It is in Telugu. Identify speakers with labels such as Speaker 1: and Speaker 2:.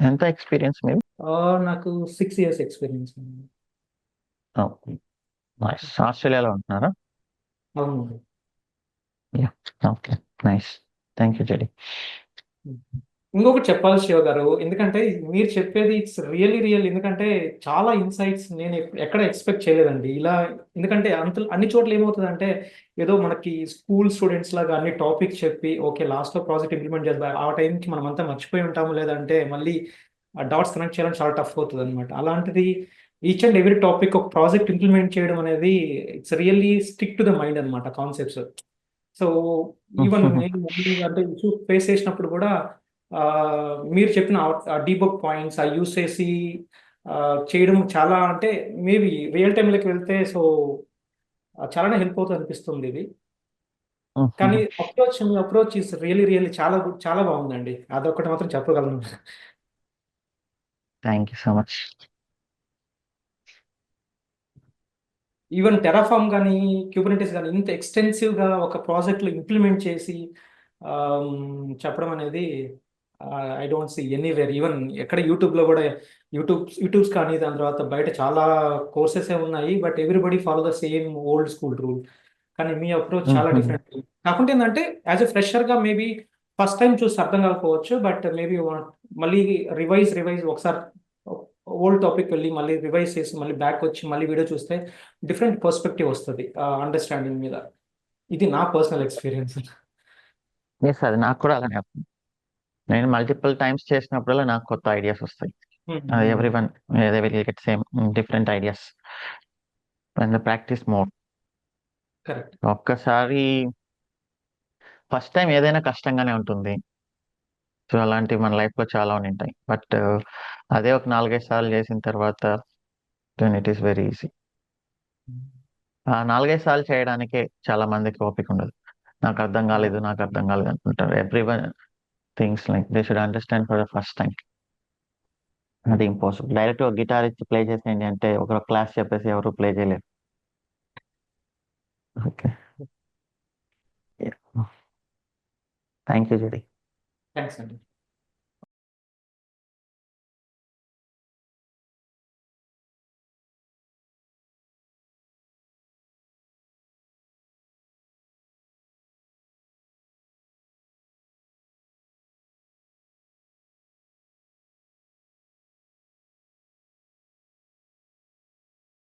Speaker 1: ఎంత ఎక్స్పీరియన్స్ మీరు?
Speaker 2: నాకు 6 years ఎక్స్పీరియన్స్ ఉంది.
Speaker 1: నైస్. ఆస్ట్రేలియాలో ఉంటున్నారా?
Speaker 2: అవును.
Speaker 1: Yeah. Okay. Nice. Thank you JD.
Speaker 2: ఇంకొకటి చెప్పాలి శివ గారు, ఎందుకంటే మీరు చెప్పేది ఇట్స్ రియల్లీ రియల్. ఎందుకంటే చాలా ఇన్సైట్స్ నేను ఎక్కడ ఎక్స్పెక్ట్ చేయలేదండి ఇలా. ఎందుకంటే అన్ని చోట్ల ఏమవుతుందంటే ఏదో మనకి స్కూల్ స్టూడెంట్స్ లాగా అన్ని టాపిక్స్ చెప్పి ఓకే లాస్ట్లో ప్రాజెక్ట్ ఇంప్లిమెంట్ చేద్దాం ఆ టైంకి మనం అంతా మర్చిపోయి ఉంటాము, లేదంటే మళ్ళీ ఆ డాట్స్ కనెక్ట్ చేయడం చాలా టఫ్ అవుతుంది అనమాట. అలాంటిది ఈచ్ అండ్ ఎవ్రీ టాపిక్ ఒక ప్రాజెక్ట్ ఇంప్లిమెంట్ చేయడం అనేది it's really stick to the mind అనమాట కాన్సెప్ట్స్. సో ఈవెన్ నేను అంటే ఇష్యూ ఫేస్ చేసినప్పుడు కూడా ఆ, మీరు చెప్పిన డీబగ్ పాయింట్స్ ఆ యూస్ చేసి ఆ, చేయడం చాలా అంటే మేబీ రియల్ టైంలోకి వెళ్తే సో చాలానే హెల్ప్ అవుతుంది అనిపిస్తుంది ఇది. కానీ మీ అప్రోచ్ ఇస్ రియల్లీ రియల్లీ చాలా చాలా బాగుందండి, అదొకటి మాత్రం చెప్పగలను.
Speaker 1: Thank you so much.
Speaker 2: Even Terraform కానీ క్యూబర్నెటిస్ కానీ ఇంత ఎక్స్టెన్సివ్గా ఒక ప్రాజెక్ట్లో ఇంప్లిమెంట్ చేసి చెప్పడం అనేది I don't see anywhere. Even ఎక్కడ యూట్యూబ్లో కూడా యూట్యూబ్స్ కానీ దాని తర్వాత బయట చాలా కోర్సెస్ ఉన్నాయి, but everybody follow the same old school rule. కానీ మీ అప్రోచ్ చాలా డిఫరెంట్. కాకుంటే ఏంటంటే యాజ్ ఎ ఫ్రెషర్గా మేబీ ఫస్ట్ టైం చూసి అర్థం కాకపోవచ్చు, బట్ మేబీ మళ్ళీ రివైజ్ ఒకసారి ఓల్డ్ టాపిక్ వెళ్ళి మళ్ళీ రివైజ్ చేసి మళ్ళీ బ్యాక్ వచ్చి మళ్ళీ వీడియో చూస్తే డిఫరెంట్ పర్స్పెక్టివ్ వస్తుంది అండర్స్టాండింగ్ మీద. ఇది నా పర్సనల్ ఎక్స్పీరియన్స్.
Speaker 1: ఎస్, అది నాకు కూడా అలానే అవుతుంది. నేను మల్టిపుల్ టైమ్స్ చేసినప్పుడల్లా నాకు కొత్త ఐడియాస్ వస్తాయి. Every one they will get same different ideas and the practice more.
Speaker 2: Correct.
Speaker 1: ఒక్కసారి ఫస్ట్ టైం ఏదైనా కష్టంగానే ఉంటుంది. సో అలాంటివి మన లైఫ్ లో చాలా ఉంటాయి. బట్ అదే ఒక 4-5 సార్లు చేసిన తర్వాత then it is very easy. ఆ 4-5 సార్లు చేయడానికే చాలా మందికి ఓపిక ఉండదు. నాకు అర్థం కాలేదు అనుకుంటారు. Every one things like they should understand for the first time. అది ఇంపాసిబుల్. డైరెక్ట్ ఒక గిటార్ ఇచ్చి ప్లే చేసేయండి అంటే ఒక క్లాస్ చెప్పేసి ఎవరు ప్లే చేయలేరు. Okay. Thank you Judy.
Speaker 2: Thanks అండి.